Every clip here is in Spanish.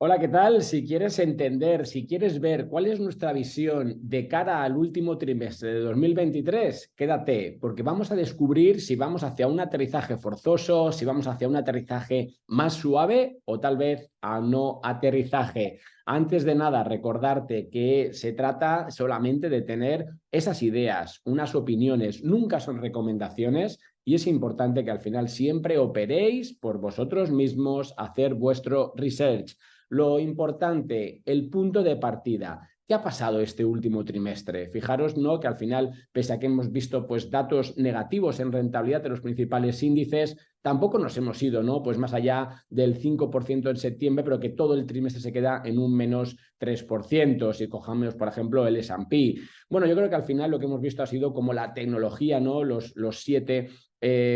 Hola, ¿qué tal? Si quieres entender, si quieres ver cuál es nuestra visión de cara al último trimestre de 2023, quédate, porque vamos a descubrir si vamos hacia un aterrizaje forzoso, si vamos hacia un aterrizaje más suave o tal vez a no aterrizaje. Antes de nada, recordarte que se trata solamente de tener esas ideas, unas opiniones, nunca son recomendaciones. Y es importante que al final siempre operéis por vosotros mismos, hacer vuestro research. Lo importante, el punto de partida. ¿Qué ha pasado este último trimestre? Fijaros, ¿no?, que al final, pese a que hemos visto pues, datos negativos en rentabilidad de los principales índices, tampoco nos hemos ido, ¿no?, pues más allá del 5% en septiembre, pero que todo el trimestre se queda en un menos 3%. Si cojamos, por ejemplo, el S&P. Bueno, yo creo que al final lo que hemos visto ha sido como la tecnología, ¿no? Los 7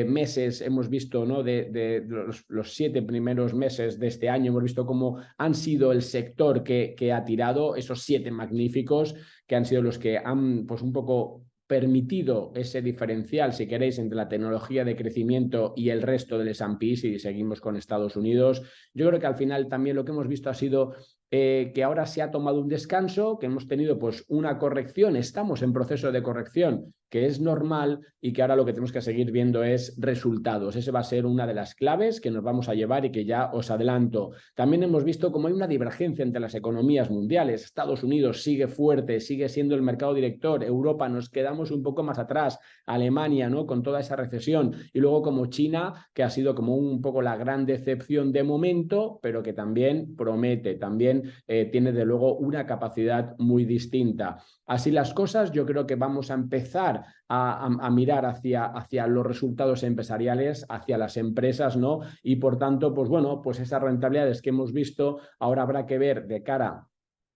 meses hemos visto, ¿no?, de los 7 primeros meses de este año, hemos visto cómo han sido el sector que ha tirado esos 7 magníficos, que han sido los que han, pues un poco permitido ese diferencial, si queréis, entre la tecnología de crecimiento y el resto del S&P, si seguimos con Estados Unidos. Yo creo que al final también lo que hemos visto ha sido que ahora se ha tomado un descanso, que hemos tenido pues una corrección, estamos en proceso de corrección, que es normal, y que ahora lo que tenemos que seguir viendo es resultados. Ese va a ser una de las claves que nos vamos a llevar y que ya os adelanto. También hemos visto cómo hay una divergencia entre las economías mundiales. Estados Unidos sigue fuerte, sigue siendo el mercado director. Europa nos quedamos un poco más atrás. Alemania, ¿no?, con toda esa recesión. Y luego como China, que ha sido como un poco la gran decepción de momento, pero que también promete, también tiene de luego una capacidad muy distinta. Así las cosas, yo creo que vamos a empezar a mirar hacia los resultados empresariales, hacia las empresas, ¿no? Y por tanto, pues bueno, pues esas rentabilidades que hemos visto, ahora habrá que ver de cara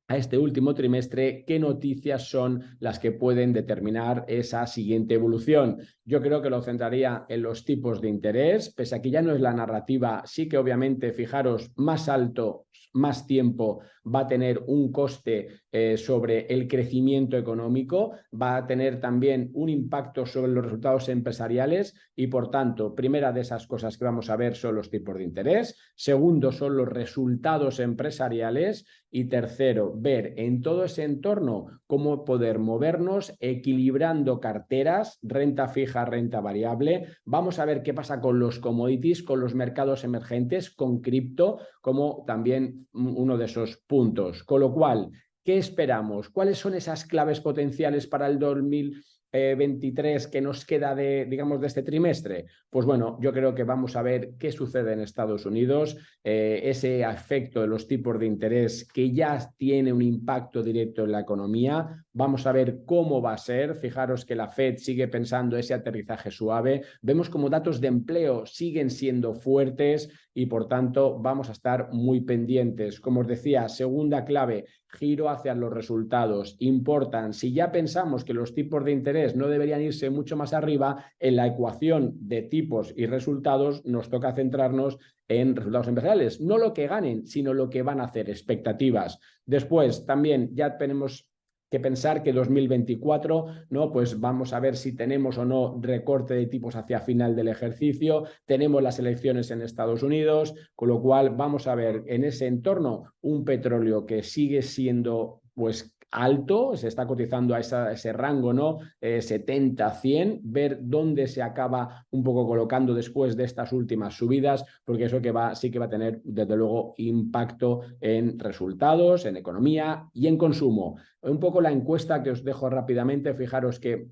a este último trimestre qué noticias son las que pueden determinar esa siguiente evolución. Yo creo que lo centraría en los tipos de interés, pese a que ya no es la narrativa, sí que obviamente, fijaros, más alto, más tiempo va a tener un coste sobre el crecimiento económico, va a tener también un impacto sobre los resultados empresariales y, por tanto, primera de esas cosas que vamos a ver son los tipos de interés, segundo son los resultados empresariales y tercero, ver en todo ese entorno cómo poder movernos equilibrando carteras, renta fija, renta variable. Vamos a ver qué pasa con los commodities, con los mercados emergentes, con cripto, como también uno de esos puntos. Con lo cual, ¿qué esperamos? ¿Cuáles son esas claves potenciales para el 2023 que nos queda de, digamos, de este trimestre? Pues bueno, yo creo que vamos a ver qué sucede en Estados Unidos, ese efecto de los tipos de interés que ya tiene un impacto directo en la economía. Vamos a ver cómo va a ser. Fijaros que la Fed sigue pensando ese aterrizaje suave. Vemos como datos de empleo siguen siendo fuertes y, por tanto, vamos a estar muy pendientes. Como os decía, segunda clave, giro hacia los resultados. Importan. Si ya pensamos que los tipos de interés no deberían irse mucho más arriba, en la ecuación de tipos y resultados nos toca centrarnos en resultados empresariales. No lo que ganen, sino lo que van a hacer, expectativas. Después, también ya tenemos que pensar que 2024, ¿no?, pues vamos a ver si tenemos o no recorte de tipos hacia final del ejercicio. Tenemos las elecciones en Estados Unidos, con lo cual vamos a ver en ese entorno un petróleo que sigue siendo pues alto, se está cotizando a ese rango, ¿no? 70-100, ver dónde se acaba un poco colocando después de estas últimas subidas, porque eso sí que va a tener desde luego impacto en resultados, en economía y en consumo. Un poco la encuesta que os dejo rápidamente, fijaros que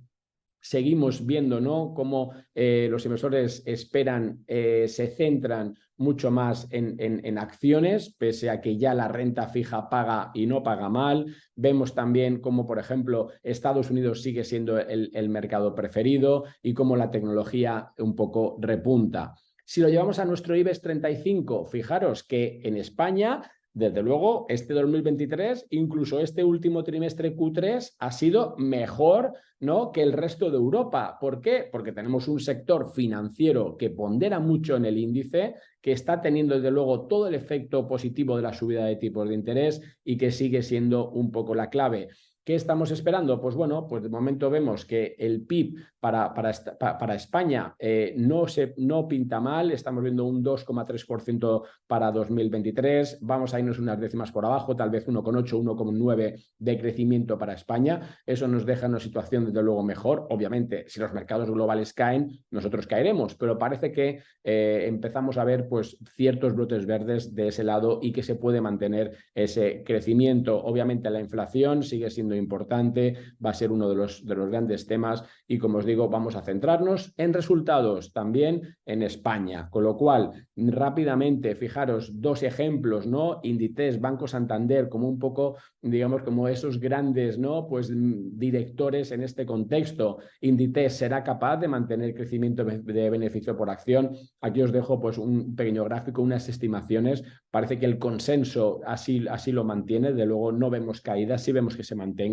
seguimos viendo, ¿no?, cómo los inversores esperan, se centran mucho más en acciones, pese a que ya la renta fija paga y no paga mal. Vemos también cómo, por ejemplo, Estados Unidos sigue siendo el mercado preferido y cómo la tecnología un poco repunta. Si lo llevamos a nuestro IBEX 35, fijaros que en España, desde luego, este 2023, incluso este último trimestre Q3, ha sido mejor, ¿no?, que el resto de Europa. ¿Por qué? Porque tenemos un sector financiero que pondera mucho en el índice, que está teniendo desde luego todo el efecto positivo de la subida de tipos de interés y que sigue siendo un poco la clave. ¿Qué estamos esperando? Pues bueno, pues de momento vemos que el PIB para España no pinta mal, estamos viendo un 2,3% para 2023, vamos a irnos unas décimas por abajo, tal vez 1,8, 1,9 de crecimiento para España, eso nos deja una situación desde luego mejor, obviamente si los mercados globales caen, nosotros caeremos, pero parece que empezamos a ver pues ciertos brotes verdes de ese lado y que se puede mantener ese crecimiento. Obviamente la inflación sigue siendo importante, va a ser uno de los grandes temas y como os digo, vamos a centrarnos en resultados también en España, con lo cual rápidamente fijaros dos ejemplos, ¿no? Inditex, Banco Santander, como un poco, digamos, como esos grandes, ¿no? Pues directores en este contexto. Inditex será capaz de mantener crecimiento de beneficio por acción. Aquí os dejo pues un pequeño gráfico, unas estimaciones. Parece que el consenso así lo mantiene, de luego no vemos caídas, sí vemos que se mantenga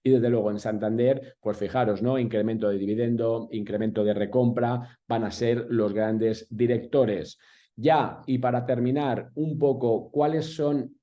y desde luego en Santander, pues fijaros, ¿no? Incremento de dividendo, incremento de recompra, van a ser los grandes directores. Ya, y para terminar un poco, ¿cuáles son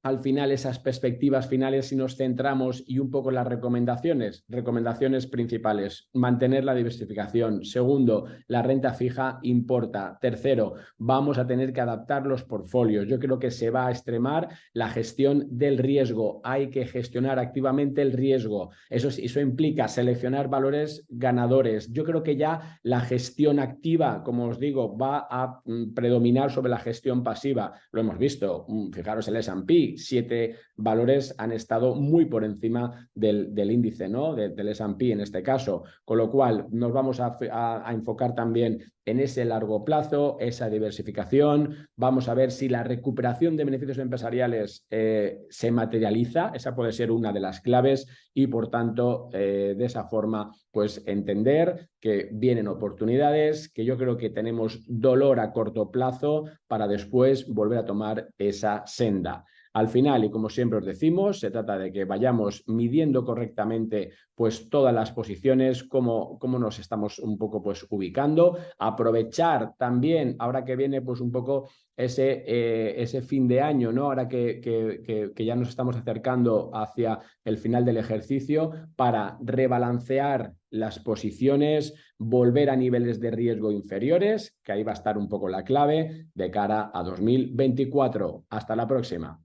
al final esas perspectivas finales si nos centramos y un poco en las recomendaciones principales, mantener la diversificación. Segundo, la renta fija importa. Tercero, vamos a tener que adaptar los portfolios. Yo creo que se va a extremar la gestión del riesgo. Hay que gestionar activamente el riesgo. Eso implica seleccionar valores ganadores. Yo creo que ya la gestión activa, como os digo, va a predominar sobre la gestión pasiva. Lo hemos visto. Fijaros el S&P, 7 valores han estado muy por encima del índice, ¿no? Del S&P en este caso, con lo cual nos vamos a enfocar también en ese largo plazo, esa diversificación, vamos a ver si la recuperación de beneficios empresariales se materializa, esa puede ser una de las claves y por tanto de esa forma pues entender que vienen oportunidades, que yo creo que tenemos dolor a corto plazo para después volver a tomar esa senda. Al final, y como siempre os decimos, se trata de que vayamos midiendo correctamente pues todas las posiciones, cómo nos estamos un poco pues ubicando, aprovechar también, ahora que viene pues un poco ese fin de año, ¿no? Ahora que ya nos estamos acercando hacia el final del ejercicio, para rebalancear las posiciones, volver a niveles de riesgo inferiores, que ahí va a estar un poco la clave de cara a 2024. Hasta la próxima.